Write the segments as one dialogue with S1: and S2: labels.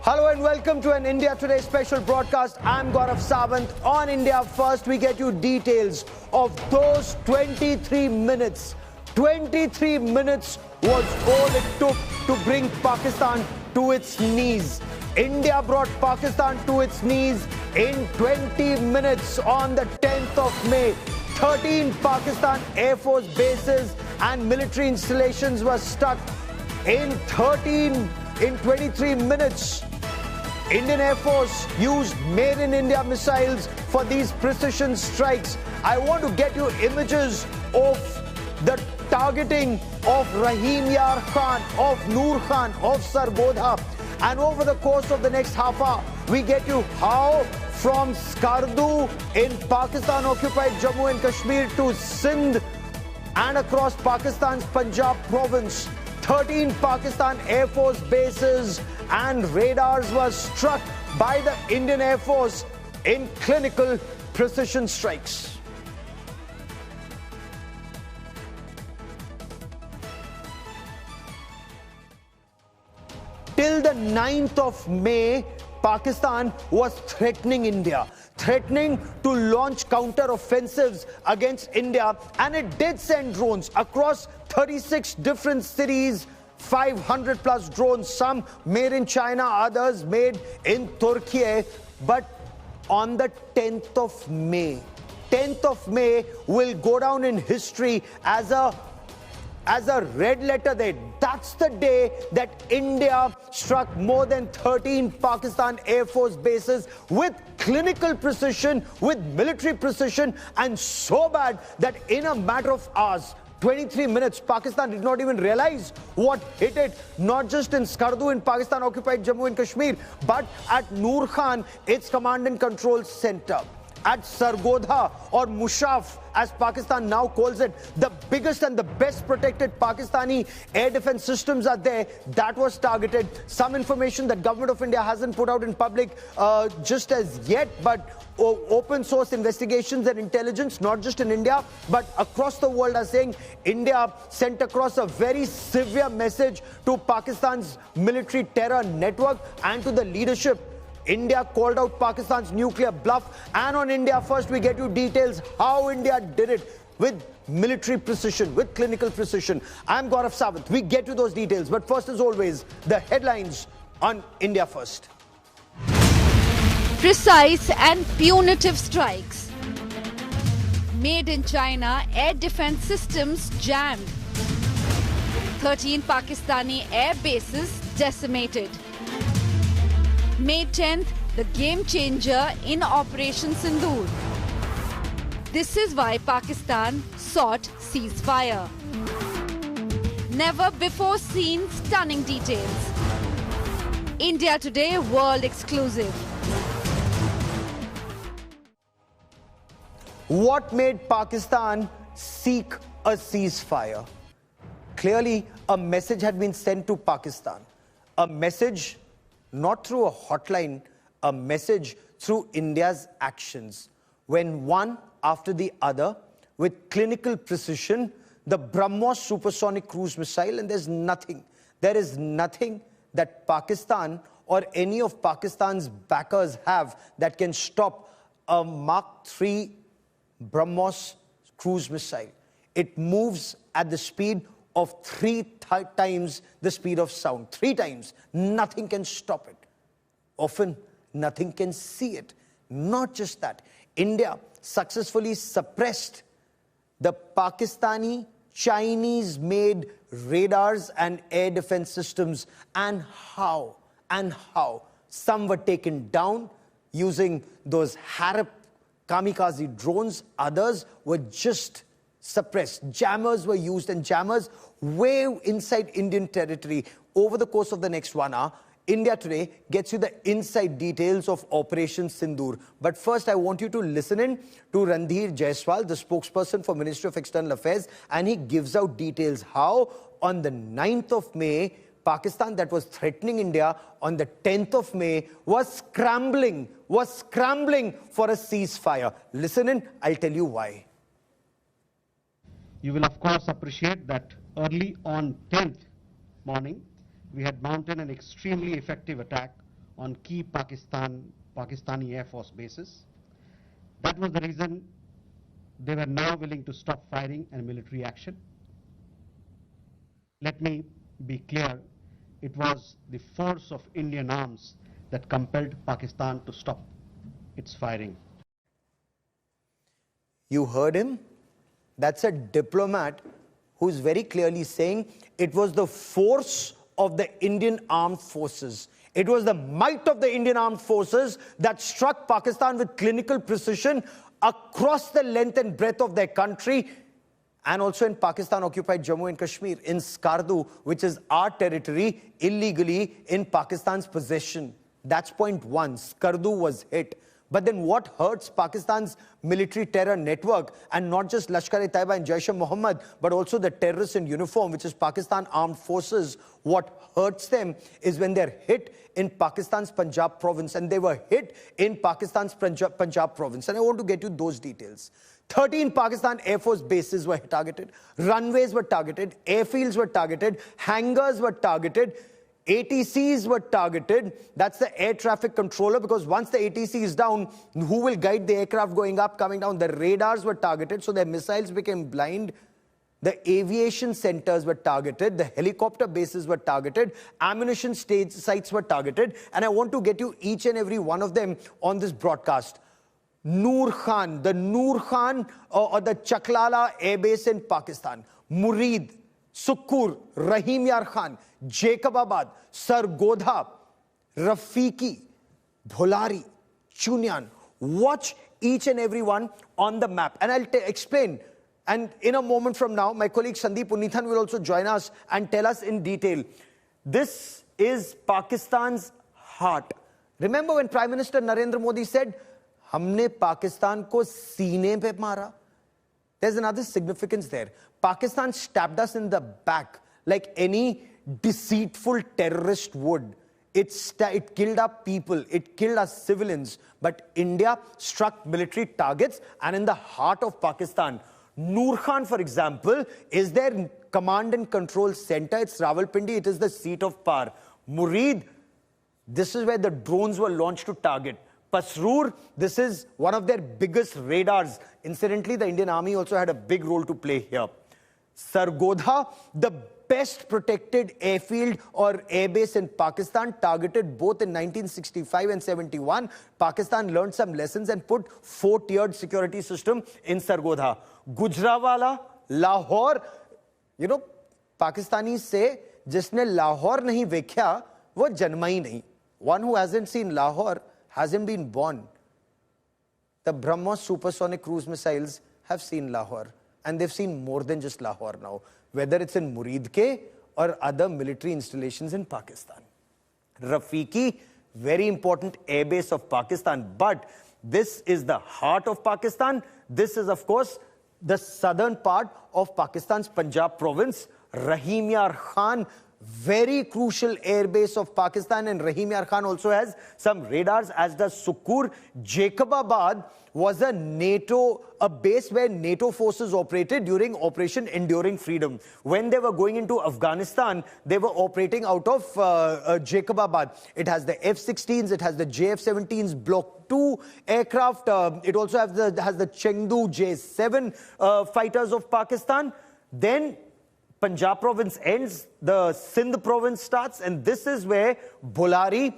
S1: Hello and welcome to an India Today special broadcast. I'm Gaurav Sawant. On India First, we get you details of those 23 minutes. 23 minutes was all it took to bring Pakistan to its knees. India brought Pakistan to its knees in 20 minutes on the 10th of May. 13 Pakistan Air Force bases and military installations were struck in 23 minutes. Indian Air Force used Made in India missiles for these precision strikes. I want to get you images of the targeting of Rahim Yar Khan, of Noor Khan, of Sargodha. And over the course of the next half hour, we get you how from Sargodha in Pakistan-occupied Jammu and Kashmir to Sindh and across Pakistan's Punjab province, 13 Pakistan Air Force bases and radars were struck by the Indian Air Force in clinical precision strikes. Till the 9th of May, Pakistan was threatening India, threatening to launch counter-offensives against India, and it did send drones across 36 different cities. 500 plus drones, some made in China, others made in Turkey. But on the 10th of May, 10th of May will go down in history as a red letter day. That's the day that India struck more than 13 Pakistan Air Force bases with clinical precision, with military precision, and so bad that in a matter of hours, 23 minutes, Pakistan did not even realize what hit it, not just in Sargodha in Pakistan-occupied Jammu and Kashmir, but at Noor Khan, its command and control center. At Sargodha, or Mushaf, as Pakistan now calls it, the biggest and the best protected Pakistani air defense systems are there. That was targeted. Some information that Government of India hasn't put out in public just as yet, but open source investigations and intelligence, not just in India, but across the world, are saying India sent across a very severe message to Pakistan's military terror network and to the leadership. India called out Pakistan's nuclear bluff, and on India First we get you details how India did it with military precision, with clinical precision. I'm Gaurav Sawant. We get to those details, but first, as always, the headlines on India First.
S2: Precise and punitive strikes. Made in China air defense systems jammed. 13 Pakistani air bases decimated. May 10th, the game changer in Operation Sindoor. This is why Pakistan sought ceasefire. Never before seen stunning details. India Today world exclusive.
S1: What made Pakistan seek a ceasefire? Clearly, a message had been sent to Pakistan. A message not through a hotline, a message through India's actions. When one after the other, with clinical precision, the BrahMos supersonic cruise missile, and there is nothing that Pakistan or any of Pakistan's backers have that can stop a Mark III BrahMos cruise missile. It moves at the speed of 3 times the speed of sound. 3 times. Nothing can stop it. Often, nothing can see it. Not just that. India successfully suppressed the Pakistani, Chinese-made radars and air defense systems. And how? Some were taken down using those Harap kamikaze drones. Others were just suppressed. Jammers were used, and jammers way inside Indian territory. Over the course of the next 1 hour, India Today gets you the inside details of Operation Sindoor. But first, I want you to listen in to Randhir Jaiswal, the spokesperson for Ministry of External Affairs, and he gives out details how on the 9th of May, Pakistan, that was threatening India on the 10th of May, was scrambling for a ceasefire. Listen in, I'll tell you why.
S3: You will of course appreciate that early on 10th morning, we had mounted an extremely effective attack on key Pakistani Air Force bases. That was the reason they were now willing to stop firing and military action. Let me be clear, it was the force of Indian arms that compelled Pakistan to stop its firing.
S1: You heard him? That's a diplomat who's very clearly saying it was the force of the Indian armed forces. It was the might of the Indian armed forces that struck Pakistan with clinical precision across the length and breadth of their country, and also in Pakistan-occupied Jammu and Kashmir, in Sargodha, which is our territory, illegally in Pakistan's possession. That's point one. Sargodha was hit. But then what hurts Pakistan's military terror network, and not just Lashkar-e-Taiba and Jaish-e-Mohammed, but also the terrorists in uniform, which is Pakistan Armed Forces, what hurts them is when they're hit in Pakistan's Punjab province, and they were hit in Pakistan's Punjab province. And I want to get you those details. 13 Pakistan Air Force bases were targeted, runways were targeted, airfields were targeted, hangars were targeted, ATCs were targeted. That's the air traffic controller, because once the ATC is down, who will guide the aircraft going up, coming down? The radars were targeted, so their missiles became blind. The aviation centers were targeted. The helicopter bases were targeted. Ammunition stage sites were targeted. And I want to get you each and every one of them on this broadcast. Noor Khan, the Noor Khan or the Chaklala Air Base in Pakistan. Murid, Sukkur, Rahim Yar Khan, Jacobabad, Sargodha, Rafiki, Bholari, Chunyan. Watch each and every one on the map. And I'll explain. And in a moment from now, my colleague Sandeep Unithan will also join us and tell us in detail. This is Pakistan's heart. Remember when Prime Minister Narendra Modi said, "Humne Pakistan ko seene pe mara"? There's another significance there. Pakistan stabbed us in the back like any deceitful terrorist would. It killed our people, it killed our civilians. But India struck military targets, and in the heart of Pakistan, Noor Khan, for example, is their command and control center. It's Rawalpindi, it is the seat of power. Murid, this is where the drones were launched to target. Pasroor, this is one of their biggest radars. Incidentally, the Indian Army also had a big role to play here. Sargodha, the best protected airfield or airbase in Pakistan, targeted both in 1965 and 71. Pakistan learned some lessons and put 4-tiered security system in Sargodha. Gujranwala, Lahore, you know, Pakistanis say, jisne Lahore nahi vekhya, wo janma hi nahi. One who hasn't seen Lahore hasn't been born. The BrahMos supersonic cruise missiles have seen Lahore. And they've seen more than just Lahore now, whether it's in Muridke or other military installations in Pakistan. Rafiki, very important airbase of Pakistan, but this is the heart of Pakistan. This is, of course, the southern part of Pakistan's Punjab province. Rahim Yar Khan, very crucial airbase of Pakistan, and Rahim Yar Khan also has some radars, as does Sukkur. Jacobabad was a base where NATO forces operated during Operation Enduring Freedom. When they were going into Afghanistan, they were operating out of Jacobabad. It has the F-16s, it has the JF-17s, Block 2 aircraft. It also has the Chengdu J-7 fighters of Pakistan. Then Punjab province ends, the Sindh province starts, and this is where Bholari,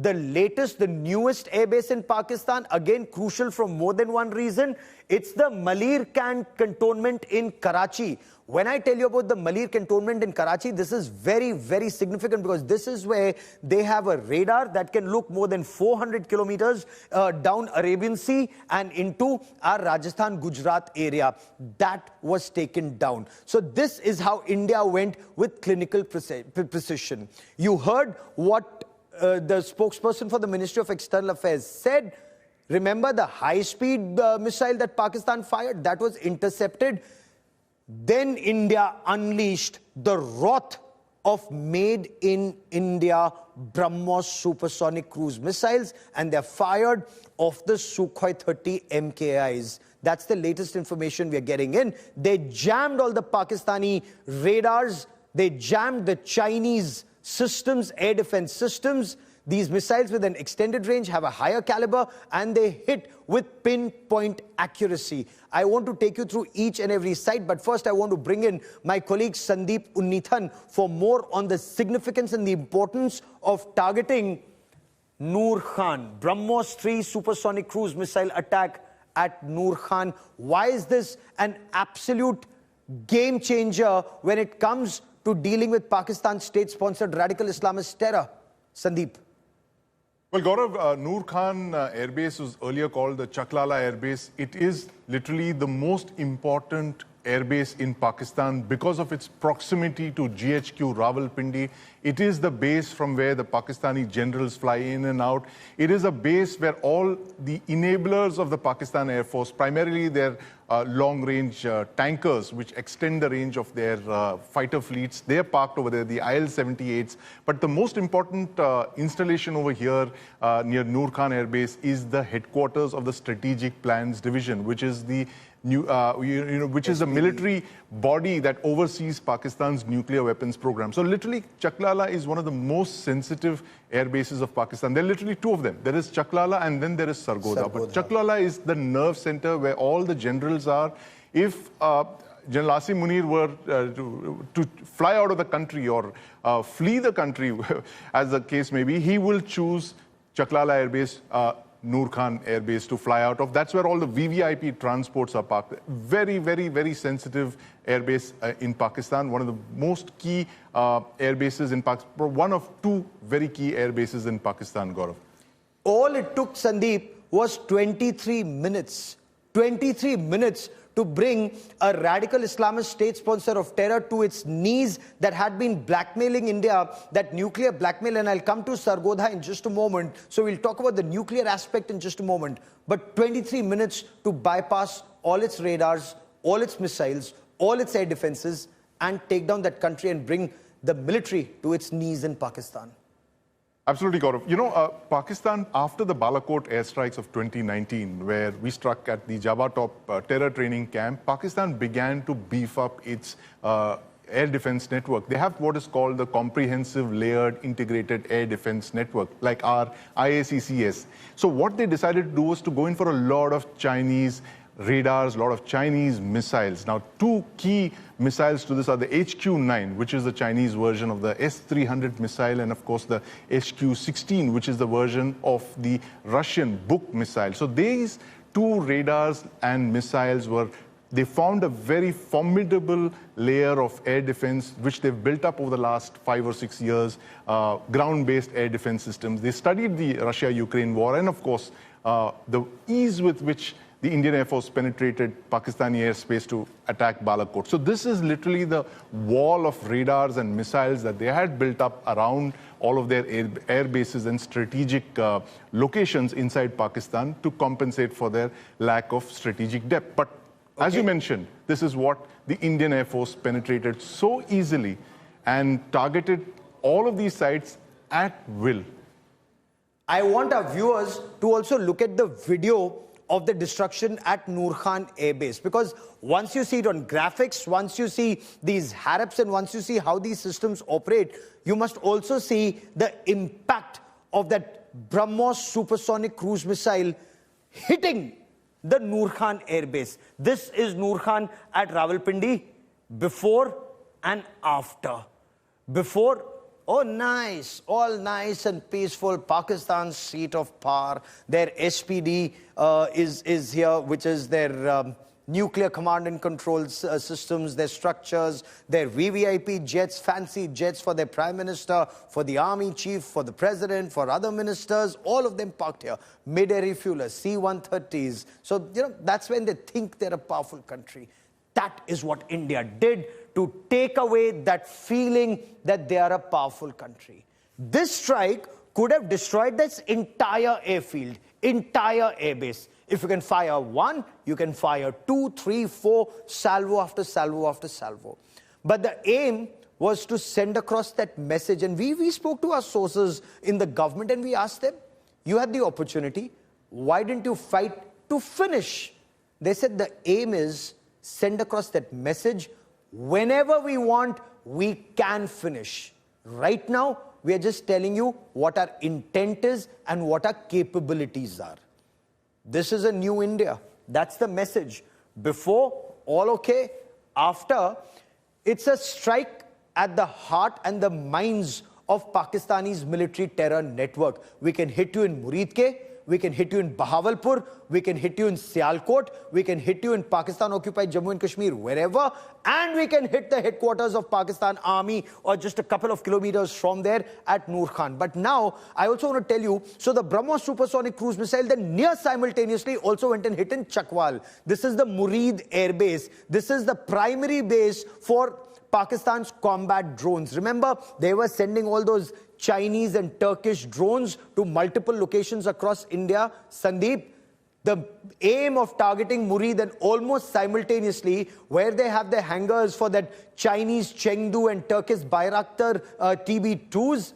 S1: the latest, the newest airbase in Pakistan, again crucial for more than one reason. It's the Malir cantonment in Karachi. When I tell you about the Malir cantonment in Karachi, this is very, very significant, because this is where they have a radar that can look more than 400 kilometers down Arabian Sea and into our Rajasthan-Gujarat area. That was taken down. So this is how India went with clinical precision. You heard what the spokesperson for the Ministry of External Affairs said. Remember the high-speed missile that Pakistan fired? That was intercepted. Then India unleashed the wrath of made in India BrahMos supersonic cruise missiles, and they're fired off the Sukhoi 30 MKIs. That's the latest information we are getting in. They jammed all the Pakistani radars. They jammed the Chinese systems, air defense systems. These missiles with an extended range have a higher caliber and they hit with pinpoint accuracy. I want to take you through each and every site, but first I want to bring in my colleague Sandeep Unnithan for more on the significance and the importance of targeting Noor Khan. BrahMos 3 supersonic cruise missile attack at Noor Khan. Why is this an absolute game changer when it comes to dealing with Pakistan's state-sponsored radical Islamist terror? Sandeep.
S4: Well, Gaurav, Noor Khan Air Base was earlier called the Chaklala Air Base. It is literally the most important air base in Pakistan because of its proximity to GHQ Rawalpindi. It is the base from where the Pakistani generals fly in and out. It is a base where all the enablers of the Pakistan Air Force, primarily their long-range tankers, which extend the range of their fighter fleets, they are parked over there, the IL-78s. But the most important installation over here near Noor Khan Air Base is the headquarters of the Strategic Plans Division, which is the which is the military body that oversees Pakistan's nuclear weapons program. So literally, Chaklala is one of the most sensitive air bases of Pakistan. There are literally two of them. There is Chaklala and then there is Sargodha. But Chaklala is the nerve center where all the generals are. If General Asim Munir were to fly out of the country or flee the country, as the case may be, he will choose Chaklala Air Base, Noor Khan Air Base to fly out of. That's where all the VVIP transports are parked. Very, very, very sensitive air base in Pakistan. One of the most key air bases in Pakistan. One of two very key air bases in Pakistan, Gaurav.
S1: All it took, Sandeep, was 23 minutes. 23 minutes to bring a radical Islamist state sponsor of terror to its knees that had been blackmailing India, that nuclear blackmail, and I'll come to Sargodha in just a moment. So we'll talk about the nuclear aspect in just a moment. But 23 minutes to bypass all its radars, all its missiles, all its air defenses, and take down that country and bring the military to its knees in Pakistan.
S4: Absolutely, Gaurav. You know, Pakistan, after the Balakot airstrikes of 2019, where we struck at the Java Top terror training camp, Pakistan began to beef up its air defense network. They have what is called the Comprehensive Layered Integrated Air Defense Network, like our IACCS. So what they decided to do was to go in for a lot of Chinese radars, a lot of Chinese missiles. Now, two key missiles to this are the HQ-9, which is the Chinese version of the S-300 missile, and of course the HQ-16, which is the version of the Russian Buk missile. So these two radars and missiles they formed a very formidable layer of air defense, which they've built up over the last 5 or 6 years, ground-based air defense systems. They studied the Russia-Ukraine war, and of course, the ease with which the Indian Air Force penetrated Pakistani airspace to attack Balakot. So this is literally the wall of radars and missiles that they had built up around all of their air bases and strategic locations inside Pakistan to compensate for their lack of strategic depth. But as you mentioned, this is what the Indian Air Force penetrated so easily and targeted all of these sites at will.
S1: I want our viewers to also look at the video of the destruction at Noor Khan Air Base, because once you see it on graphics, once you see these Harps, and once you see how these systems operate, you must also see the impact of that BrahMos supersonic cruise missile hitting the Noor Khan Air Base. This is Noor Khan at Rawalpindi before and after. Before, oh nice, all nice and peaceful, Pakistan's seat of power. Their SPD is here, which is their nuclear command and control systems, their structures, their VVIP jets, fancy jets for their prime minister, for the army chief, for the president, for other ministers, all of them parked here. Mid-air refuelers, C-130s. So, you know, that's when they think they're a powerful country. That is what India did to take away that feeling that they are a powerful country. This strike could have destroyed this entire airfield, entire airbase. If you can fire one, you can fire 2, 3, 4, salvo after salvo after salvo. But the aim was to send across that message. And we spoke to our sources in the government and we asked them, you had the opportunity, why didn't you fight to finish? They said the aim is send across that message. Whenever we want, we can finish. Right now, We are just telling you what our intent is and what our capabilities are. This is a new India. That's the message. Before, all okay. After, it's a strike at the heart and the minds of Pakistani's military terror network. We can hit you in Muridke, we can hit you in Bahawalpur, we can hit you in Sialkot, we can hit you in Pakistan-occupied Jammu and Kashmir, wherever, and we can hit the headquarters of Pakistan Army or just a couple of kilometers from there at Noor Khan. But now, I also want to tell you, so the BrahMos supersonic cruise missile then near simultaneously also went and hit in Chakwal. This is the Murid air base. This is the primary base for Pakistan's combat drones. Remember, they were sending all those Chinese and Turkish drones to multiple locations across India. Sandeep, the aim of targeting Murid and almost simultaneously, where they have the hangars for that Chinese Chengdu and Turkish Bayraktar TB2s,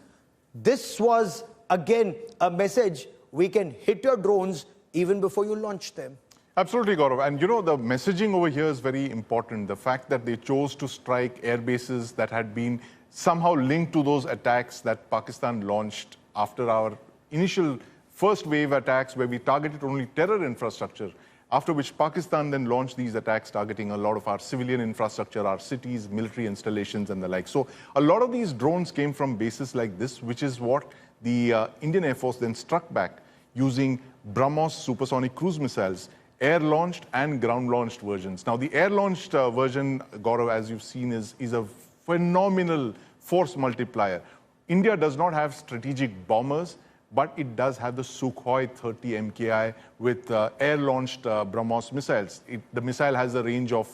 S1: this was again a message: we can hit your drones even before you launch them.
S4: Absolutely, Gaurav. And you know, the messaging over here is very important. The fact that they chose to strike air bases that had been somehow linked to those attacks that Pakistan launched after our initial first wave attacks, where we targeted only terror infrastructure, after which Pakistan then launched these attacks targeting a lot of our civilian infrastructure, our cities, military installations and the like. So a lot of these drones came from bases like this, which is what the Indian Air Force then struck back using BrahMos supersonic cruise missiles, air-launched and ground-launched versions. Now, the air-launched version, Gaurav, as you've seen, is a phenomenal force multiplier. India does not have strategic bombers, but it does have the Sukhoi 30 MKI with air-launched BrahMos missiles. The missile has a range of,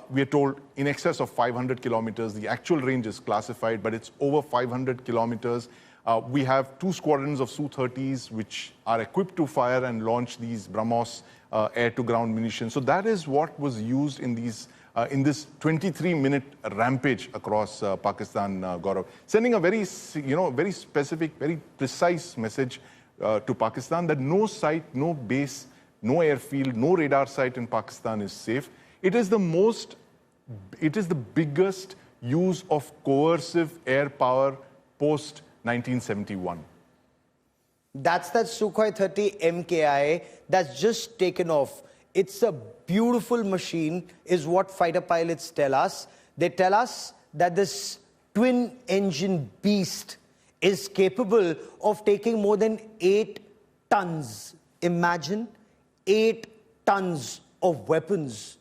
S4: we are told, in excess of 500 kilometers. The actual range is classified, but it's over 500 kilometers. We have 2 squadrons of Su-30s which are equipped to fire and launch these BrahMos air-to-ground munitions. So that is what was used in these in this 23-minute rampage across Pakistan, Gaurav, sending a very, very specific, very precise message to Pakistan that no site, no base, no airfield, no radar site in Pakistan is safe. It is the biggest use of coercive air power post 1971.
S1: That's that Sukhoi 30 MKI that's just taken off. It's a beautiful machine, is what fighter pilots tell us. They tell us that this twin-engine beast is capable of taking more than 8 tons. Imagine 8 tons of weapons.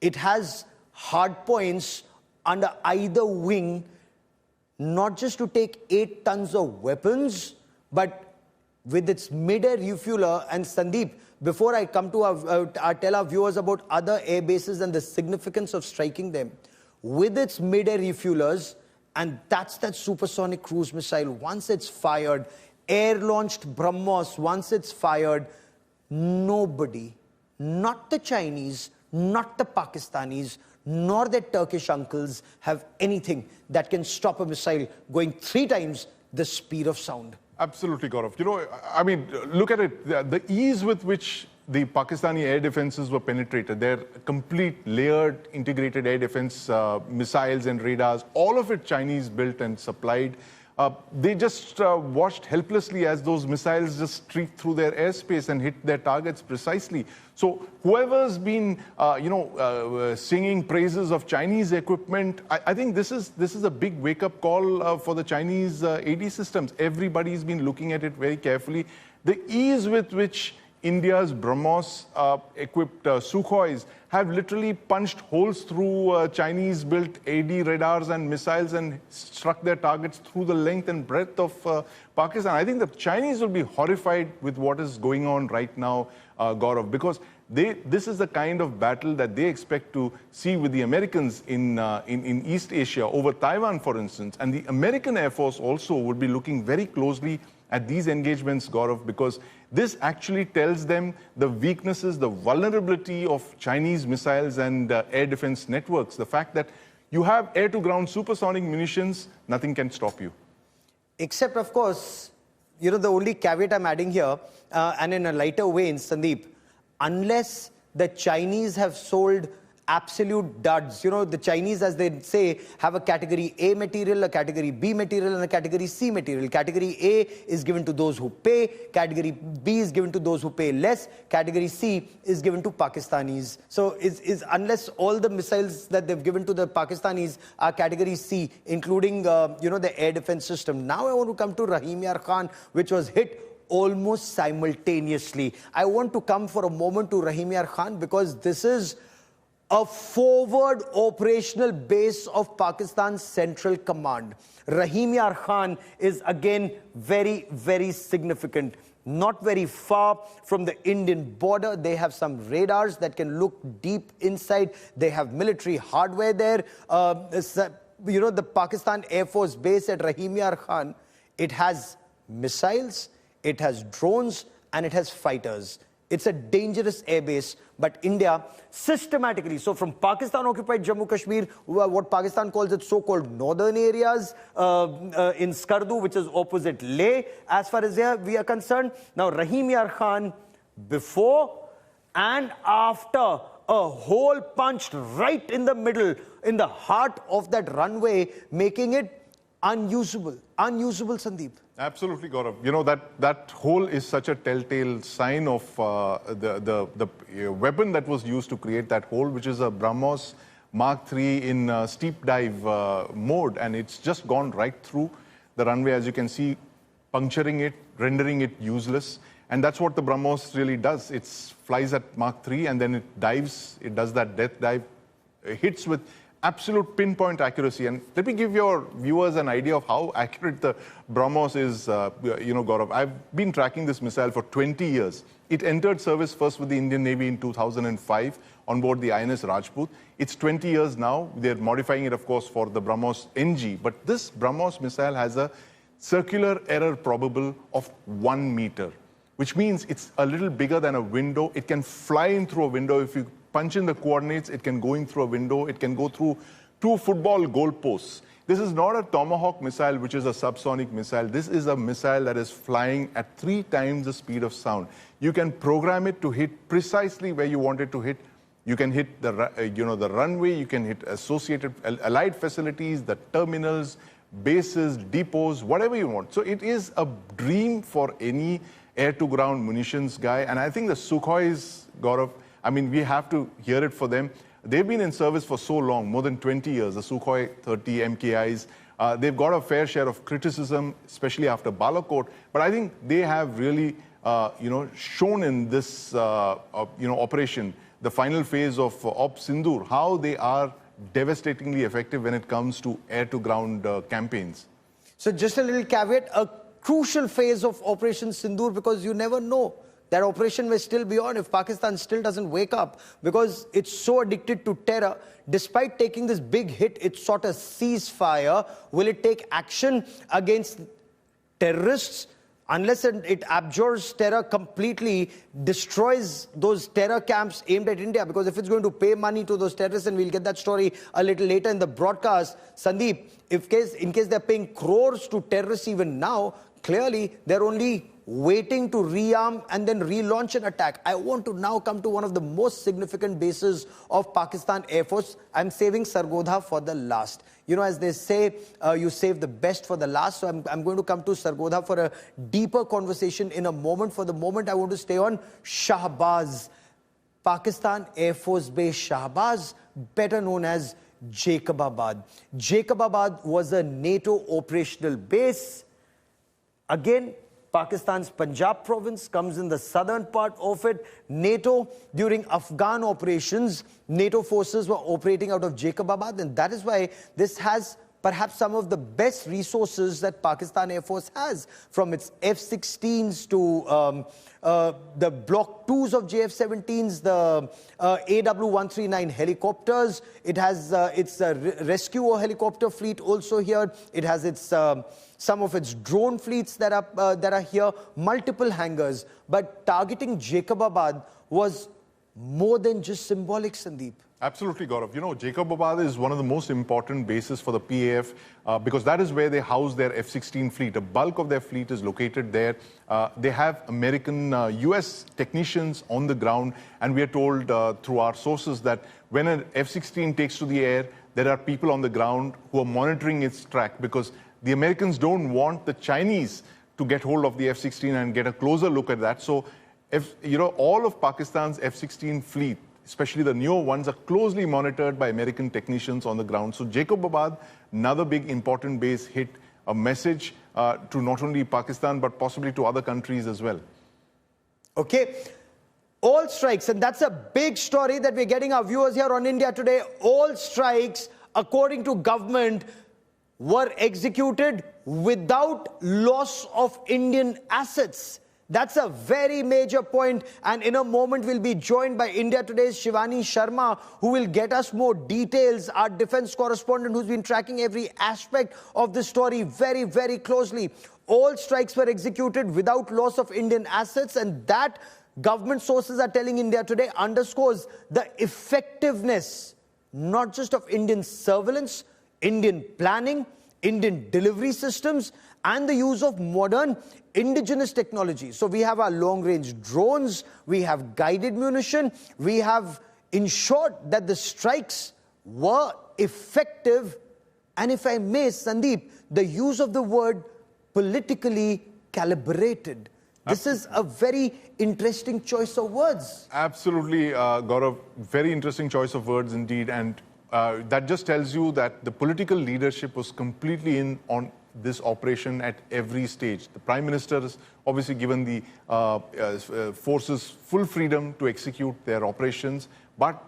S1: It has hard points under either wing, not just to take 8 tons of weapons, but with its mid-air refueler. And Sandeep, before I come to tell our viewers about other air bases and the significance of striking them, with its mid-air refuelers, and that's that supersonic cruise missile, once it's fired, air-launched BrahMos, once it's fired, nobody, not the Chinese, not the Pakistanis, nor their Turkish uncles, have anything that can stop a missile going 3 times the speed of sound.
S4: Absolutely, Gaurav. You know, I mean, look at it. The ease with which the Pakistani air defenses were penetrated, their complete layered, integrated air defense missiles and radars, all of it Chinese built and supplied. They just watched helplessly as those missiles just streaked through their airspace and hit their targets precisely. So whoever's been, singing praises of Chinese equipment, I think this is a big wake-up call for the Chinese AD systems. Everybody's been looking at it very carefully. The ease with which India's BrahMos-equipped Sukhois have literally punched holes through Chinese-built AD radars and missiles and struck their targets through the length and breadth of Pakistan. I think the Chinese will be horrified with what is going on right now, Gaurav, because this is the kind of battle that they expect to see with the Americans in East Asia, over Taiwan, for instance. And the American Air Force also would be looking very closely at these engagements, Gaurav, because this actually tells them the weaknesses, the vulnerability of Chinese missiles and air defense networks. The fact that you have air-to-ground supersonic munitions, nothing can stop you.
S1: Except, of course, you know, the only caveat I'm adding here, and in a lighter vein, Sandeep, unless the Chinese have sold absolute duds. You know, the Chinese, as they say, have a category A material, a category B material, and a category C material. Category A is given to those who pay, category B is given to those who pay less, category C is given to Pakistanis. So unless all the missiles that they've given to the Pakistanis are category C, including, you know, the air defense system. Now I want to come to Rahim Yar Khan, which was hit almost simultaneously. I want to come for a moment to Rahim Yar Khan because this is a forward operational base of Pakistan's Central Command. Rahim Yar Khan is again very, very significant. Not very far from the Indian border. They have some radars that can look deep inside. They have military hardware there. You know, the Pakistan Air Force base at Rahim Yar Khan, it has missiles, it has drones, and it has fighters. It's a dangerous airbase, but India systematically, so from Pakistan-occupied Jammu Kashmir, what Pakistan calls its so-called northern areas, in Sargodha, which is opposite Leh, as far as we are concerned. Now, Rahim Yar Khan, before and after, a hole punched right in the middle, in the heart of that runway, making it unusable, Sandeep.
S4: Absolutely, Gaurav. You know, that hole is such a telltale sign of the weapon that was used to create that hole, which is a BrahMos Mark III in steep dive mode. And it's just gone right through the runway, as you can see, puncturing it, rendering it useless. And that's what the BrahMos really does. It flies at Mark III and then it dives, it does that death dive, hits with absolute pinpoint accuracy. And let me give your viewers an idea of how accurate the BrahMos is, you know, Gaurav. I've been tracking this missile for 20 years. It entered service first with the Indian Navy in 2005 on board the INS Rajput. It's 20 years now. They're modifying it, of course, for the BrahMos NG. But this BrahMos missile has a circular error probable of 1 meter, which means it's a little bigger than a window. It can fly in through a window. If you punch in the coordinates, it can go in through a window. It can go through 2 football goalposts. This is not a Tomahawk missile, which is a subsonic missile. This is a missile that is flying at 3 times the speed of sound. You can program it to hit precisely where you want it to hit. You can hit the, you know, the runway. You can hit associated allied facilities, the terminals, bases, depots, whatever you want. So it is a dream for any air-to-ground munitions guy. And I think the Sukhois, Gaurav, I mean, we have to hear it for them. They've been in service for so long, more than 20 years, the Sukhoi 30 MKIs. They've got a fair share of criticism, especially after Balakot. But I think they have really, you know, shown in this, you know, operation, the final phase of Operation Sindoor, how they are devastatingly effective when it comes to air-to-ground campaigns.
S1: So just a little caveat, a crucial phase of Operation Sindoor, because you never know. That operation may still be on if Pakistan still doesn't wake up, because it's so addicted to terror. Despite taking this big hit, it sought a ceasefire. Will it take action against terrorists? Unless it abjures terror completely, destroys those terror camps aimed at India. Because if it's going to pay money to those terrorists, and we'll get that story a little later in the broadcast, Sandeep, in case they're paying crores to terrorists even now, clearly they're only waiting to rearm and then relaunch an attack. I want to now come to one of the most significant bases of Pakistan Air Force. I'm saving Sargodha for the last. You know, as they say, you save the best for the last. So I'm going to come to Sargodha for a deeper conversation in a moment. For the moment, I want to stay on Shahbaz. Pakistan Air Force Base Shahbaz, better known as Jacobabad. Jacobabad was a NATO operational base. Again, Pakistan's Punjab province comes in the southern part of it. NATO, during Afghan operations, NATO forces were operating out of Jacobabad, and that is why this has perhaps some of the best resources that Pakistan Air Force has, from its F-16s to the Block 2s of JF-17s, the AW-139 helicopters. It has its rescue helicopter fleet also here. It has its some of its drone fleets that are here, multiple hangars. But targeting Jacobabad was more than just symbolic, Sandeep.
S4: Absolutely, Gaurav. You know, Jacobabad is one of the most important bases for the PAF because that is where they house their F-16 fleet. A bulk of their fleet is located there. They have American, US technicians on the ground, and we are told through our sources that when an F-16 takes to the air, there are people on the ground who are monitoring its track because the Americans don't want the Chinese to get hold of the F-16 and get a closer look at that. So, all of Pakistan's F-16 fleet, especially the newer ones, are closely monitored by American technicians on the ground. So Jacobabad, another big important base, hit a message to not only Pakistan, but possibly to other countries as well.
S1: Okay. All strikes, and that's a big story that we're getting our viewers here on India Today. All strikes, according to government, were executed without loss of Indian assets. That's a very major point, and in a moment we'll be joined by India Today's Shivani Sharma, who will get us more details, our defense correspondent who's been tracking every aspect of the story very, very closely. All strikes were executed without loss of Indian assets, and that, government sources are telling India Today, underscores the effectiveness not just of Indian surveillance, Indian planning, Indian delivery systems, and the use of modern indigenous technology. So we have our long-range drones, we have guided munition, we have ensured that the strikes were effective, and if I may, Sandeep, the use of the word politically calibrated. This is a very interesting choice of words.
S4: Absolutely, Gaurav. Very interesting choice of words indeed. And that just tells you that the political leadership was completely in on this operation at every stage. The Prime Minister has obviously given the forces full freedom to execute their operations. But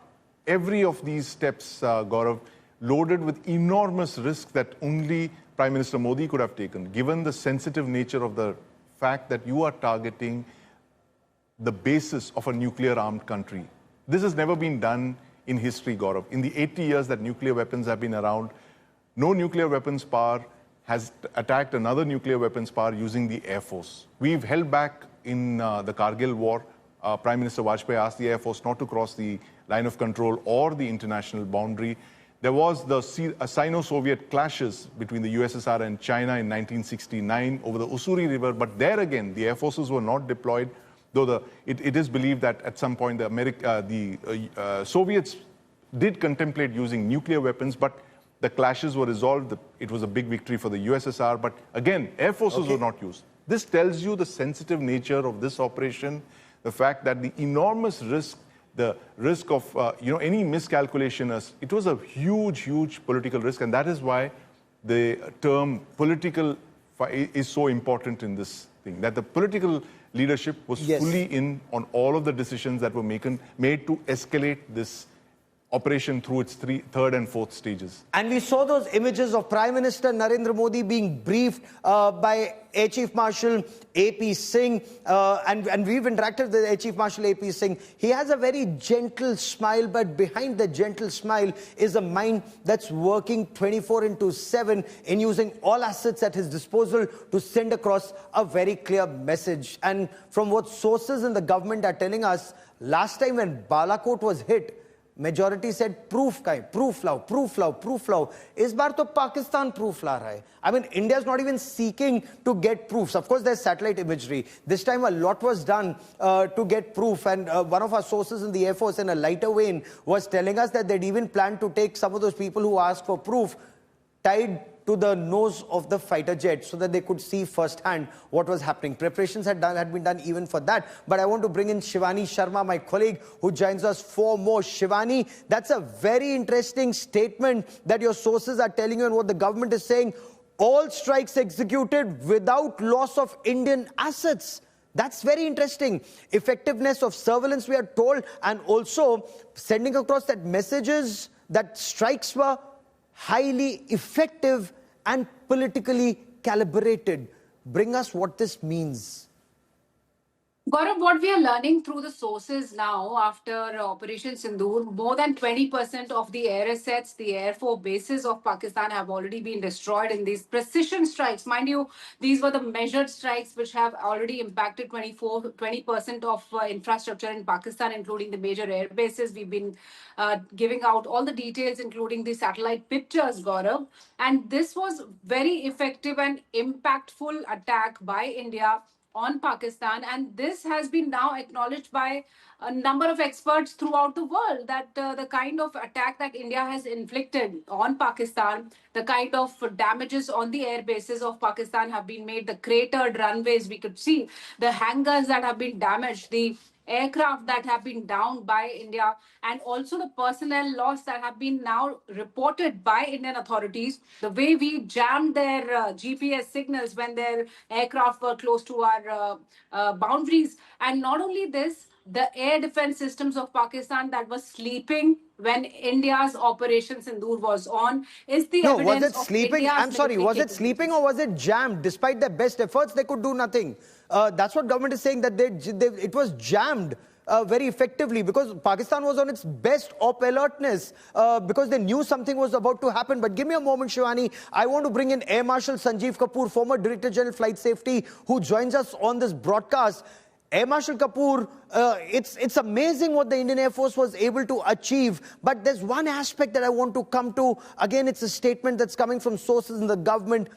S4: every of these steps, Gaurav, loaded with enormous risk that only Prime Minister Modi could have taken, given the sensitive nature of the fact that you are targeting the basis of a nuclear-armed country. This has never been done in history, Gaurav. In the 80 years that nuclear weapons have been around, no nuclear weapons power has attacked another nuclear weapons power using the Air Force. We've held back in the Kargil war. Prime Minister Vajpayee asked the Air Force not to cross the line of control or the international boundary. There was the Sino-Soviet clashes between the USSR and China in 1969 over the Ussuri River, but there again, the Air Forces were not deployed, though it is believed that at some point the Soviets did contemplate using nuclear weapons, but the clashes were resolved. It was a big victory for the USSR, but again, Air Forces were not used. This tells you the sensitive nature of this operation, the fact that the enormous risk, the risk of any miscalculation, it was a huge, huge political risk, and that is why the term political is so important in this thing, that the political leadership was fully in on all of the decisions that were made to escalate this operation through its third and fourth stages.
S1: And we saw those images of Prime Minister Narendra Modi being briefed by Air Chief Marshal A.P. Singh, and we've interacted with Air Chief Marshal A.P. Singh. He has a very gentle smile, but behind the gentle smile is a mind that's working 24/7 in using all assets at his disposal to send across a very clear message. And from what sources in the government are telling us, last time when Balakot was hit, majority said proof lao. Is bar to Pakistan proof la raha hai. I mean, India is not even seeking to get proofs. Of course, there's satellite imagery. This time a lot was done to get proof. And one of our sources in the Air Force in a lighter vein was telling us that they'd even planned to take some of those people who asked for proof tied to the nose of the fighter jet so that they could see firsthand what was happening. Preparations had been done even for that. But I want to bring in Shivani Sharma, my colleague, who joins us for more. Shivani, that's a very interesting statement that your sources are telling you and what the government is saying. All strikes executed without loss of Indian assets. That's very interesting. Effectiveness of surveillance, we are told, and also sending across that messages that strikes were highly effective and politically calibrated. Bring us what this means.
S5: Gaurav, what we are learning through the sources now after Operation Sindoor, more than 20% of the air assets, the air force bases of Pakistan have already been destroyed in these precision strikes. Mind you, these were the measured strikes which have already impacted 20% of infrastructure in Pakistan, including the major air bases. We've been giving out all the details, including the satellite pictures, Gaurav. And this was very effective and impactful attack by India on Pakistan, and this has been now acknowledged by a number of experts throughout the world that the kind of attack that India has inflicted on Pakistan, the kind of damages on the air bases of Pakistan have been made, the cratered runways we could see, the hangars that have been damaged, the aircraft that have been downed by India, and also the personnel loss that have been now reported by Indian authorities. The way we jammed their GPS signals when their aircraft were close to our boundaries. And not only this, the air defense systems of Pakistan that was sleeping when India's Operation Sindoor was on is the
S1: No, was
S5: evidence
S1: it
S5: of
S1: sleeping?
S5: India's
S1: I'm sorry,
S5: military
S1: was it sleeping
S5: capabilities.
S1: or was it jammed? Despite their best efforts, they could do nothing. That's what government is saying, that it was jammed very effectively because Pakistan was on its best op alertness because they knew something was about to happen. But give me a moment, Shivani. I want to bring in Air Marshal Sanjeev Kapoor, former Director General Flight Safety, who joins us on this broadcast. Air Marshal Kapoor, it's amazing what the Indian Air Force was able to achieve. But there's one aspect that I want to come to. Again, it's a statement that's coming from sources in the government.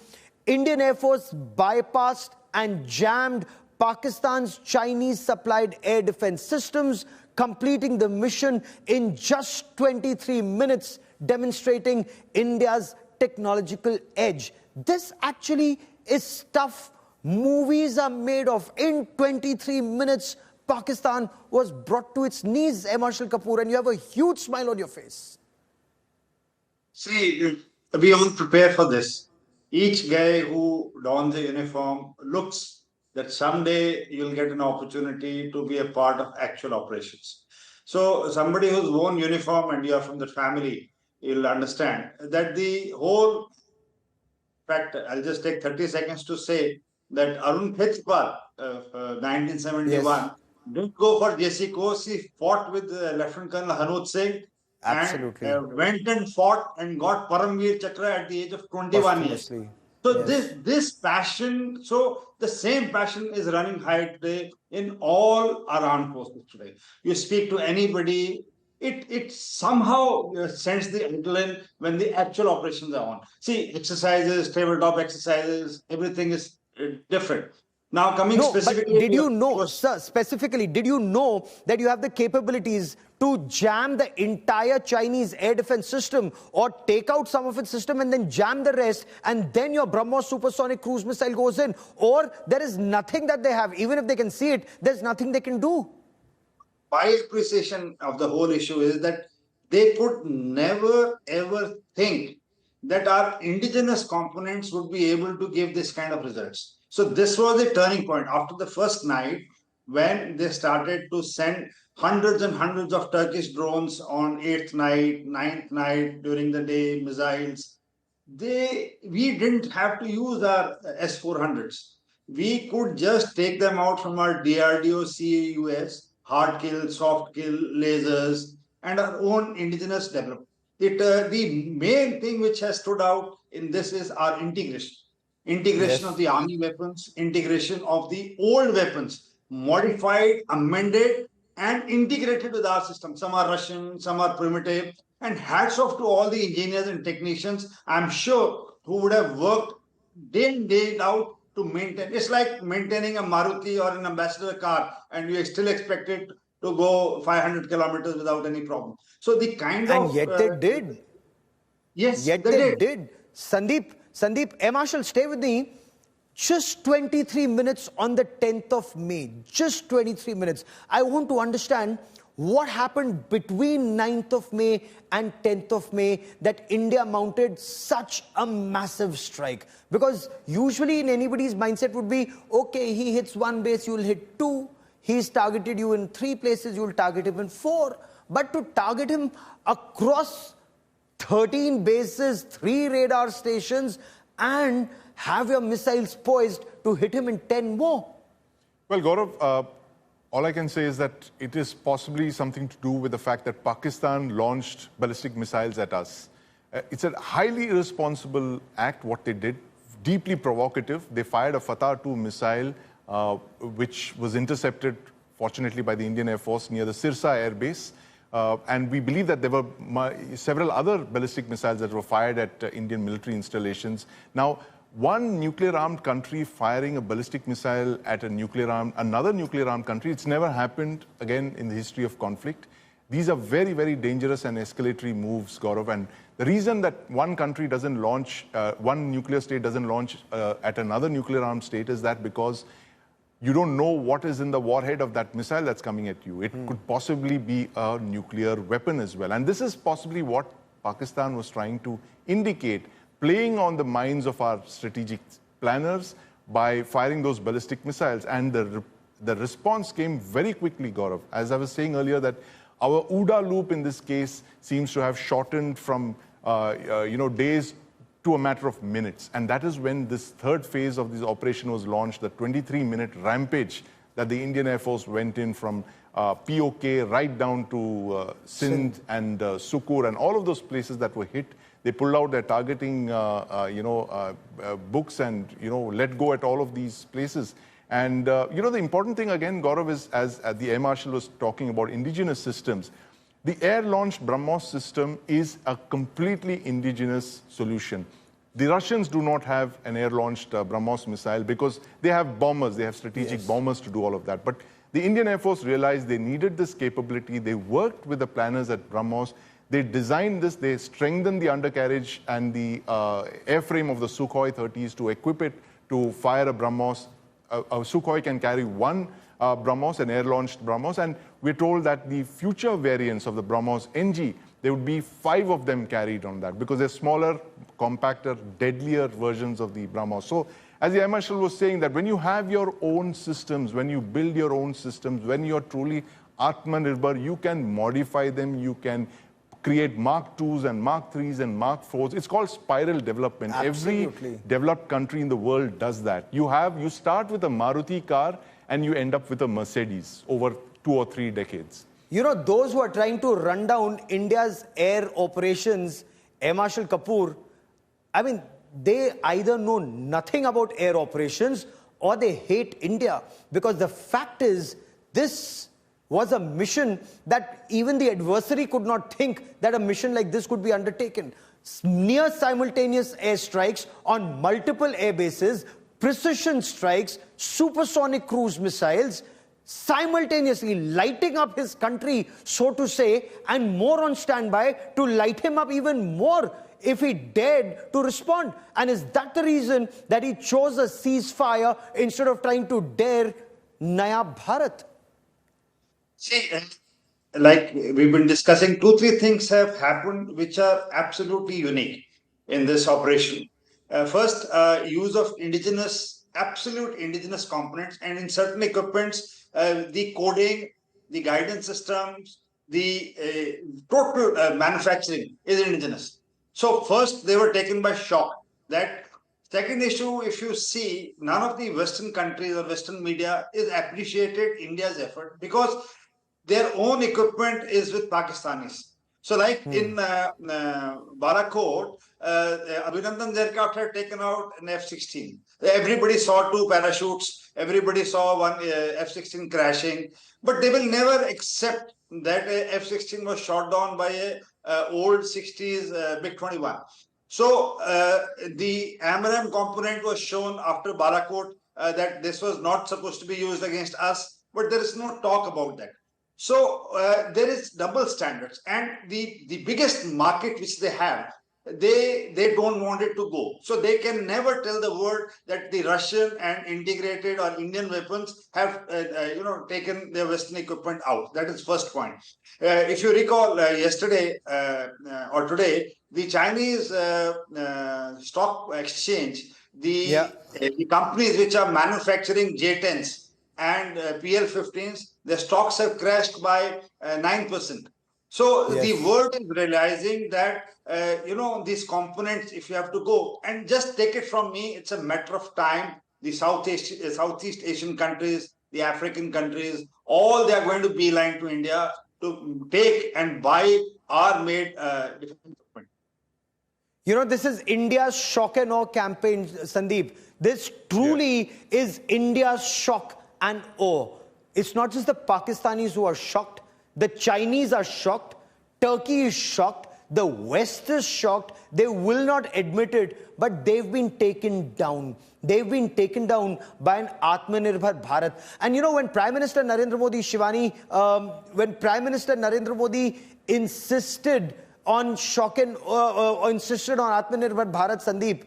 S1: Indian Air Force bypassed and jammed Pakistan's Chinese-supplied air defense systems, completing the mission in just 23 minutes, demonstrating India's technological edge. This actually is stuff movies are made of. In 23 minutes, Pakistan was brought to its knees, Air Marshal Kapoor, and you have a huge smile on your face.
S6: See, we all prepare for this. Each guy who dons a uniform looks that someday you'll get an opportunity to be a part of actual operations. So somebody who's worn uniform and you're from the family, you'll understand that the whole fact, I'll just take 30 seconds to say that Arun Khitpal, 1971,
S1: Yes,
S6: didn't go for JC course. He fought with Lieutenant Colonel Hanuj Singh and
S1: absolutely.
S6: went and fought and got Paramveer Chakra at the age of 21 years.
S1: Posthumously.
S6: So
S1: Yes.
S6: this passion, so the same passion is running high today in all our armed forces today. You speak to anybody, it somehow sends the adrenaline when the actual operations are on. See, exercises, tabletop exercises, everything is different. Now coming
S1: No, but
S6: specifically
S1: did
S6: to
S1: you
S6: your
S1: know,
S6: question.
S1: sir, specifically, did you know that you have the capabilities to jam the entire Chinese air defense system or take out some of its system and then jam the rest, and then your BrahMos supersonic cruise missile goes in? Or there is nothing that they have, even if they can see it, there's nothing they can do.
S6: My appreciation of the whole issue is that they could never ever think that our indigenous components would be able to give this kind of results. So this was a turning point after the first night when they started to send hundreds and hundreds of Turkish drones on 8th night, 9th night during the day, missiles. We didn't have to use our S-400s. We could just take them out from our DRDO CAUS, hard kill, soft kill, lasers, and our own indigenous development. The main thing which has stood out in this is our integration. Integration of
S1: Yes.
S6: the army weapons, integration of the old weapons, modified, amended, and integrated with our system. Some are Russian, some are primitive. And hats off to all the engineers and technicians, I'm sure, who would have worked day in, day out to maintain. It's like maintaining a Maruti or an Ambassador car, and you still expect it to go 500 kilometers without any problem. So the kind
S1: And
S6: of
S1: yet they did.
S6: yes,
S1: Yet
S6: they
S1: they
S6: did.
S1: did. Sandeep, Air Marshal, stay with me. Just 23 minutes on the 10th of May. Just 23 minutes. I want to understand what happened between 9th of May and 10th of May that India mounted such a massive strike. Because usually in anybody's mindset would be, okay, he hits one base, you'll hit two. He's targeted you in 3 places, you'll target him in 4. But to target him across 13 bases, 3 radar stations, and have your missiles poised to hit him in 10 more.
S4: Well, Gaurav, All I can say is that it is possibly something to do with the fact that Pakistan launched ballistic missiles at us. It's a highly irresponsible act, what they did, deeply provocative. They fired a Fatah-2 missile, which was intercepted, fortunately, by the Indian Air Force near the Sirsa Air Base. And we believe that there were several other ballistic missiles that were fired at Indian military installations. Now, one nuclear-armed country firing a ballistic missile at another nuclear-armed country, it's never happened again in the history of conflict. These are very, very dangerous and escalatory moves, Gaurav. And the reason that one country doesn't launch, one nuclear state doesn't launch at another nuclear-armed state is that because you don't know what is in the warhead of that missile that's coming at you. It could possibly be a nuclear weapon as well. And this is possibly what Pakistan was trying to indicate, playing on the minds of our strategic planners by firing those ballistic missiles. And the response came very quickly, Gaurav. As I was saying earlier, that our OODA loop in this case seems to have shortened from days to a matter of minutes. And that is when this third phase of this operation was launched, the 23-minute rampage that the Indian Air Force went in from POK right down to Sindh and Sukur and all of those places that were hit. They pulled out their targeting, books and, let go at all of these places. And, the important thing again, Gaurav, is as the Air Marshal was talking about indigenous systems, the air-launched BrahMos system is a completely indigenous solution. The Russians do not have an air-launched BrahMos missile because they have bombers, they have strategic bombers to do all of that. But the Indian Air Force realized they needed this capability. They worked with the planners at BrahMos. They designed this, they strengthened the undercarriage and the airframe of the Sukhoi 30s to equip it to fire a BrahMos. A Sukhoi can carry one BrahMos, an air-launched BrahMos, and we're told that the future variants of the BrahMos NG, there would be 5 of them carried on that because they're smaller, compacter, deadlier versions of the BrahMos. So, as the Air Marshal was saying, that when you have your own systems, when you build your own systems, when you're truly Atmanirbhar, you can modify them, you can create Mark 2s and Mark 3s and Mark 4s. It's called spiral development.
S1: Absolutely.
S4: Every developed country in the world does that. You start with a Maruti car and you end up with a Mercedes over 2 or 3 decades.
S1: Those who are trying to run down India's air operations, Air Marshal Kapoor, I mean, they either know nothing about air operations or they hate India. Because the fact is, this was a mission that even the adversary could not think that a mission like this could be undertaken. Near simultaneous airstrikes on multiple air bases, precision strikes, supersonic cruise missiles, simultaneously lighting up his country, so to say, and more on standby to light him up even more if he dared to respond. And is that the reason that he chose a ceasefire instead of trying to dare Naya Bharat?
S6: See, like we've been discussing, 2-3 things have happened which are absolutely unique in this operation. First, use of absolute indigenous components, and in certain equipments, the coding, the guidance systems, the total manufacturing is indigenous. So first, they were taken by shock. That second issue, if you see, none of the Western countries or Western media is appreciated India's effort because their own equipment is with Pakistanis. So like in Barakot, Abhinandan aircraft had taken out an F-16. Everybody saw 2 parachutes. Everybody saw one F-16 crashing. But they will never accept that a F-16 was shot down by a old 60s MiG-21. So the AMRAAM component was shown after Barakot that this was not supposed to be used against us. But there is no talk about that. So there is double standards, and the biggest market which they have, they don't want it to go. So they can never tell the world that the Russian and integrated or Indian weapons have taken their Western equipment out. That is first point. If you recall, yesterday or today, the Chinese stock exchange, the companies which are manufacturing J-10s and PL-15s, the stocks have crashed by 9%. So the world is realizing that, these components, if you have to go, and just take it from me, it's a matter of time. The Southeast Asian countries, the African countries, all they are going to beeline to India to take and buy our made defense equipment.
S1: You know, this is India's shock and awe campaign, Sandeep. This truly is India's shock and awe. It's not just the Pakistanis who are shocked. The Chinese are shocked. Turkey is shocked. The West is shocked. They will not admit it, but they've been taken down. They've been taken down by an Atmanirbhar Bharat. And you know, when Prime Minister Narendra Modi, Shivani, when Prime Minister Narendra Modi insisted on shock and insisted on Atmanirbhar Bharat, Sandeep,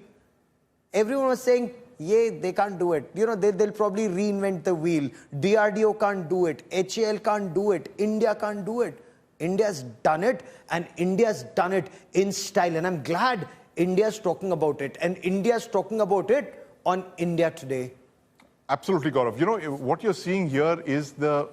S1: everyone was saying, yeah, they can't do it. You know, they'll probably reinvent the wheel. DRDO can't do it. HAL can't do it. India can't do it. India's done it, and India's done it in style. And I'm glad India's talking about it. And India's talking about it on India Today.
S4: Absolutely, Gaurav. You know, what you're seeing here is the,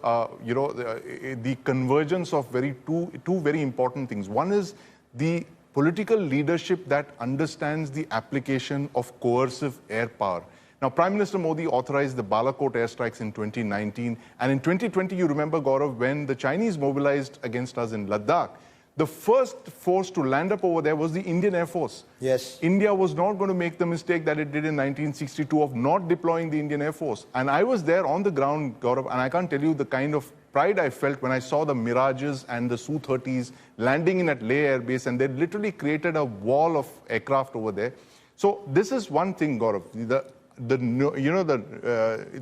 S4: the convergence of two very important things. One is the political leadership that understands the application of coercive air power. Now, Prime Minister Modi authorized the Balakot airstrikes in 2019. And in 2020, you remember, Gaurav, when the Chinese mobilized against us in Ladakh, the first force to land up over there was the Indian Air Force.
S1: Yes.
S4: India was not going to make the mistake that it did in 1962 of not deploying the Indian Air Force. And I was there on the ground, Gaurav, and I can't tell you the kind of pride I felt when I saw the Mirages and the Su-30s landing in at Leh Air Base, and they literally created a wall of aircraft over there. So this is one thing, Gaurav.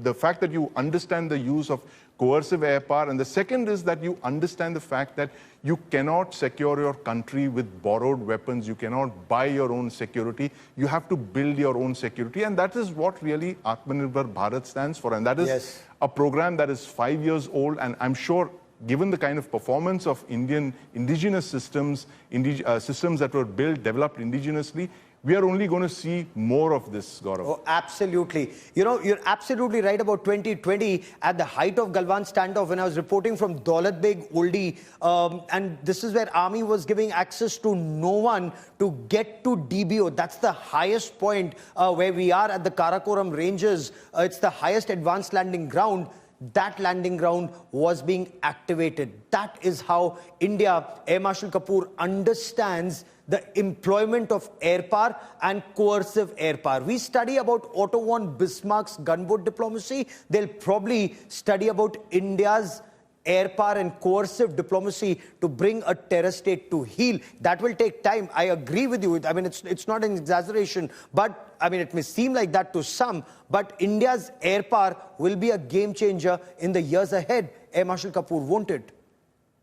S4: The fact that you understand the use of coercive air power, and the second is that you understand the fact that you cannot secure your country with borrowed weapons. You cannot buy your own security. You have to build your own security, and that is what really Atmanirbhar Bharat stands for. And that is a program that is 5 years old, and I'm sure, given the kind of performance of Indian indigenous systems, systems that were developed indigenously, we are only going to see more of this, Gaurav.
S1: Oh, absolutely. You know, you're absolutely right about 2020. At the height of Galwan standoff, when I was reporting from Daulat Beg Oldie, and this is where army was giving access to no one to get to DBO. That's the highest point where we are at the Karakoram ranges. It's the highest advanced landing ground. That landing ground was being activated. That is how India, Air Marshal Kapoor, understands the employment of air power and coercive air power. We study about Otto von Bismarck's gunboat diplomacy. They'll probably study about India's air power and coercive diplomacy to bring a terror state to heel. That will take time. I agree with you. I mean, it's not an exaggeration, but I mean, it may seem like that to some, but India's air power will be a game changer in the years ahead. Air Marshal Kapoor, won't it?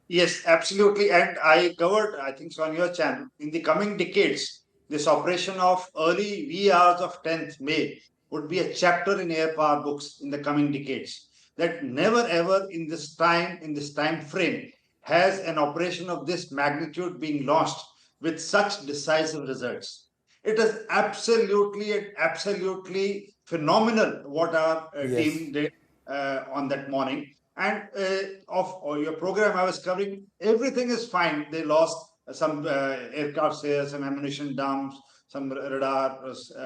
S6: Yes, absolutely. And I covered, I think so, on your channel, in the coming decades, this operation of early wee hours of 10th May would be a chapter in air power books in the coming decades. That never ever in this time frame, has an operation of this magnitude being launched with such decisive results. It is absolutely phenomenal what our team did on that morning. And of your program I was covering, everything is fine. They lost some aircraft here, some ammunition dumps, some radar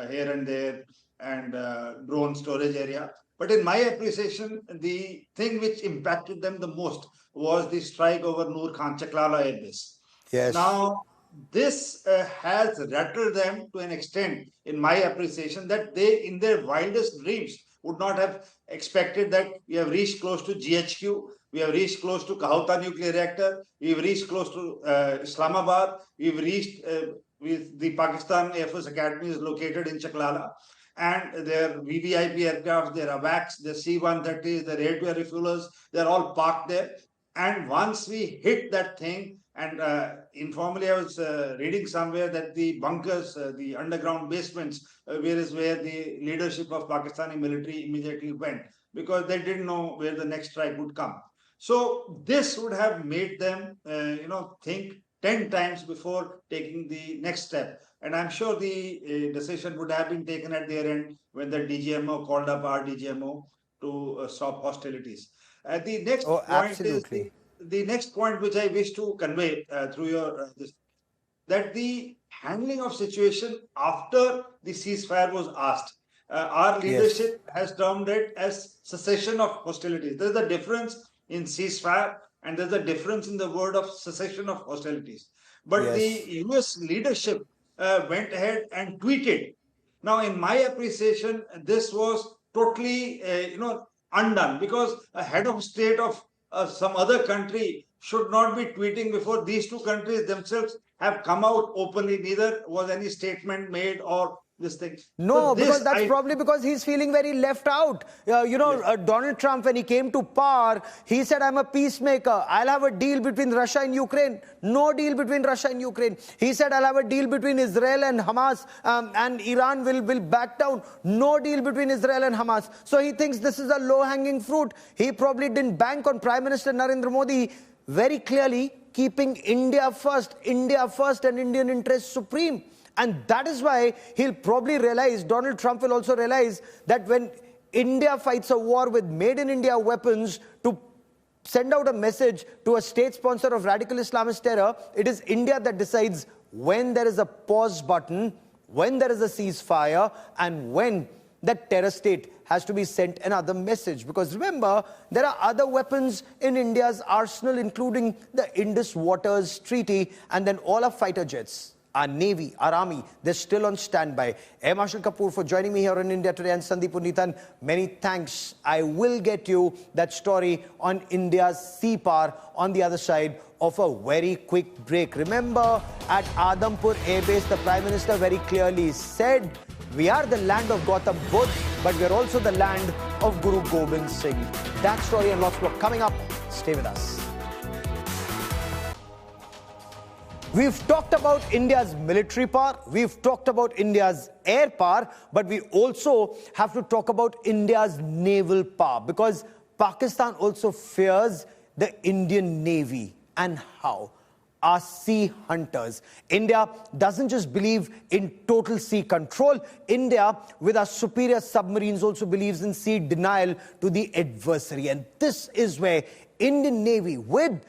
S6: here and there, and drone storage area. But in my appreciation, the thing which impacted them the most was the strike over Noor Khan Chaklala Air Base.
S1: Yes.
S6: Now, this has rattled them to an extent, in my appreciation, that they, in their wildest dreams, would not have expected that we have reached close to GHQ, we have reached close to Kahauta nuclear reactor, we've reached close to Islamabad, we've reached with the Pakistan Air Force Academy is located in Chaklala, and their VVIP aircraft, their AWACS, their C-130s, their air-to-air refuelers, they're all parked there. And once we hit that thing, and informally I was reading somewhere that the bunkers, the underground basements, where the leadership of Pakistani military immediately went, because they didn't know where the next strike would come. So this would have made them, think 10 times before taking the next step. And I'm sure the decision would have been taken at their end when the DGMO called up our DGMO to stop hostilities. The next point is the next point which I wish to convey through your that the handling of situation after the ceasefire was asked, Our leadership has termed it as cessation of hostilities. There's a difference in ceasefire and there's a difference in the word of cessation of hostilities. But the US leadership went ahead and tweeted. Now, in my appreciation, this was totally, undone, because a head of state of some other country should not be tweeting before these two countries themselves have come out openly. Neither was any statement made or this thing.
S1: No, because that's probably because he's feeling very left out. Donald Trump, when he came to power, he said, I'm a peacemaker. I'll have a deal between Russia and Ukraine. No deal between Russia and Ukraine. He said, I'll have a deal between Israel and Hamas, and Iran will back down. No deal between Israel and Hamas. So he thinks this is a low-hanging fruit. He probably didn't bank on Prime Minister Narendra Modi very clearly keeping India first and Indian interests supreme. And that is why he'll probably realize, Donald Trump will also realize, that when India fights a war with made-in-India weapons to send out a message to a state sponsor of radical Islamist terror, it is India that decides when there is a pause button, when there is a ceasefire, and when that terror state has to be sent another message. Because remember, there are other weapons in India's arsenal, including the Indus Waters Treaty, and then all our fighter jets. Our Navy, our Army, they're still on standby. Air Marshal Kapoor for joining me here on India Today, and Sandeep Punithan, many thanks. I will get you that story on India's sea power on the other side of a very quick break. Remember, at Adampur Air Base, the Prime Minister very clearly said, we are the land of Gautam Buddha, but we are also the land of Guru Gobind Singh. That story and lots more coming up. Stay with us. We've talked about India's military power, we've talked about India's air power, but we also have to talk about India's naval power, because Pakistan also fears the Indian Navy. And how? Our sea hunters. India doesn't just believe in total sea control. India, with our superior submarines, also believes in sea denial to the adversary. And this is where Indian Navy, with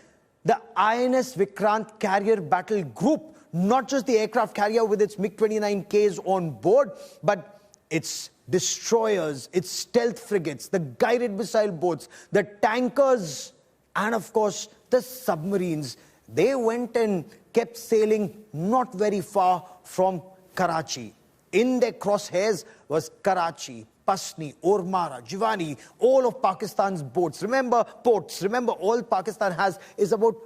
S1: the INS Vikrant carrier battle group, not just the aircraft carrier with its MiG-29Ks on board, but its destroyers, its stealth frigates, the guided missile boats, the tankers, and of course, the submarines. They went and kept sailing not very far from Karachi. In their crosshairs was Karachi, Pasni, Ormara, Jiwani, all of Pakistan's ports. Remember, all Pakistan has is about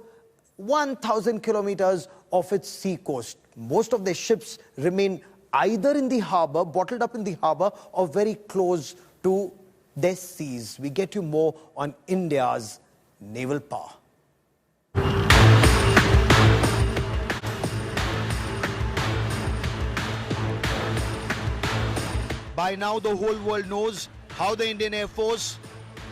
S1: 1,000 kilometers of its sea coast. Most of their ships remain either in the harbor, bottled up in the harbor, or very close to their seas. We get you more on India's naval power. By now, the whole world knows how the Indian Air Force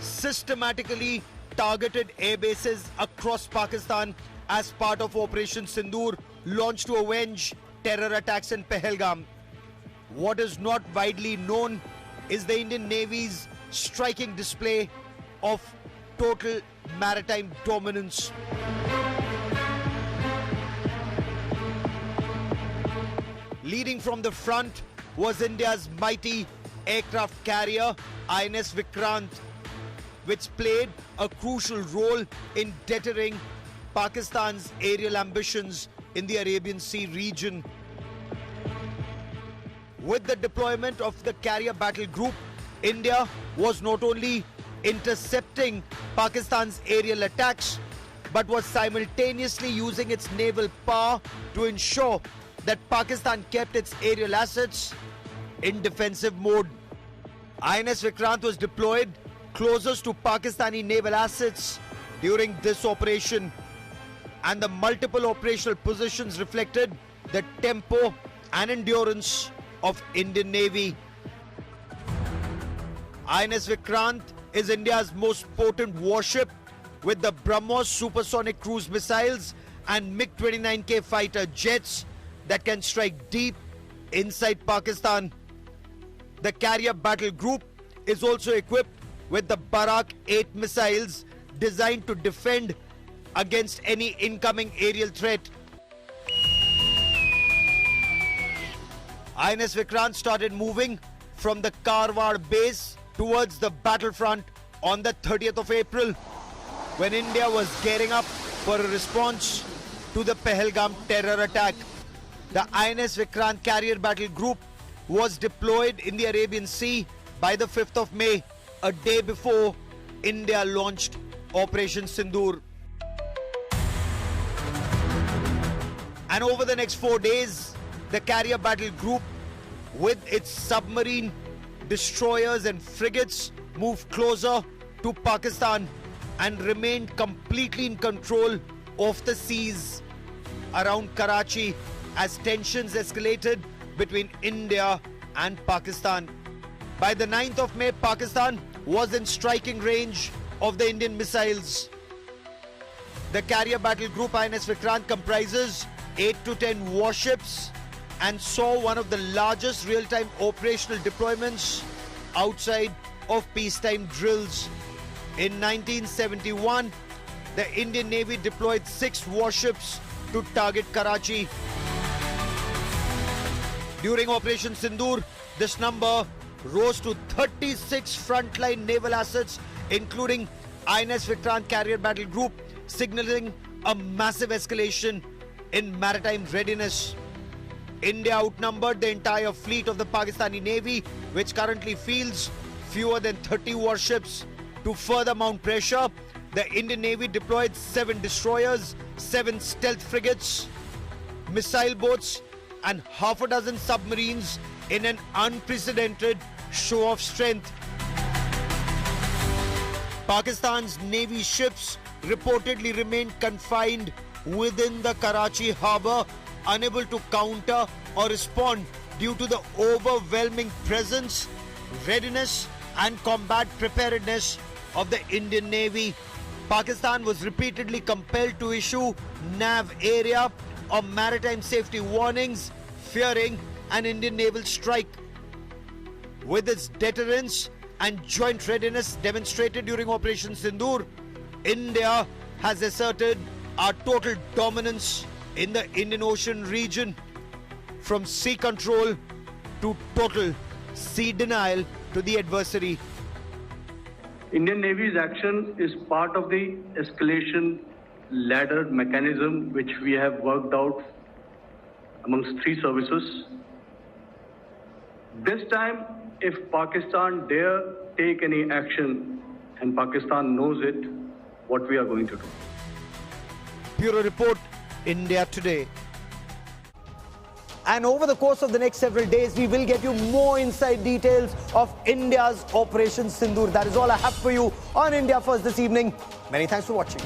S1: systematically targeted air bases across Pakistan as part of Operation Sindoor, launched to avenge terror attacks in Pahalgam. What is not widely known is the Indian Navy's striking display of total maritime dominance. Leading from the front was India's mighty aircraft carrier, INS Vikrant, which played a crucial role in deterring Pakistan's aerial ambitions in the Arabian Sea region. With the deployment of the carrier battle group, India was not only intercepting Pakistan's aerial attacks, but was simultaneously using its naval power to ensure that Pakistan kept its aerial assets in defensive mode. INS Vikrant was deployed closest to Pakistani naval assets during this operation, and the multiple operational positions reflected the tempo and endurance of Indian Navy. INS Vikrant is India's most potent warship, with the BrahMos supersonic cruise missiles and MiG-29K fighter jets that can strike deep inside Pakistan. The carrier battle group is also equipped with the Bharat 8 missiles designed to defend against any incoming aerial threat. INS Vikrant started moving from the Karwar base towards the battlefront on the 30th of April, when India was gearing up for a response to the Pahalgam terror attack. The INS Vikrant carrier battle group was deployed in the Arabian Sea by the 5th of May, a day before India launched Operation Sindoor. And over the next 4 days, the carrier battle group with its submarine, destroyers and frigates moved closer to Pakistan and remained completely in control of the seas around Karachi as tensions escalated between India and Pakistan. By the 9th of May, Pakistan was in striking range of the Indian missiles. The carrier battle group INS Vikrant comprises 8 to 10 warships and saw one of the largest real-time operational deployments outside of peacetime drills. In 1971, the Indian Navy deployed 6 warships to target Karachi. During Operation Sindoor, this number rose to 36 frontline naval assets, including INS Vikrant carrier battle group, signaling a massive escalation in maritime readiness. India outnumbered the entire fleet of the Pakistani Navy, which currently fields fewer than 30 warships. To further mount pressure, the Indian Navy deployed 7 destroyers, 7 stealth frigates, missile boats, and half a dozen submarines in an unprecedented show of strength. Pakistan's Navy ships reportedly remained confined within the Karachi harbour, unable to counter or respond due to the overwhelming presence, readiness and combat preparedness of the Indian Navy. Pakistan was repeatedly compelled to issue NAV area or maritime safety warnings, fearing an Indian naval strike. With its deterrence and joint readiness demonstrated during Operation Sindoor, India has asserted our total dominance in the Indian Ocean region, from sea control to total sea denial to the adversary.
S7: Indian Navy's action is part of the escalation ladder mechanism which we have worked out amongst 3 services. This time, if Pakistan dare take any action, and Pakistan knows it, what we are going to do.
S1: Bureau Report, India Today. And over the course of the next several days, we will get you more inside details of India's Operation Sindoor. That is all I have for you on India First this evening. Many thanks for watching.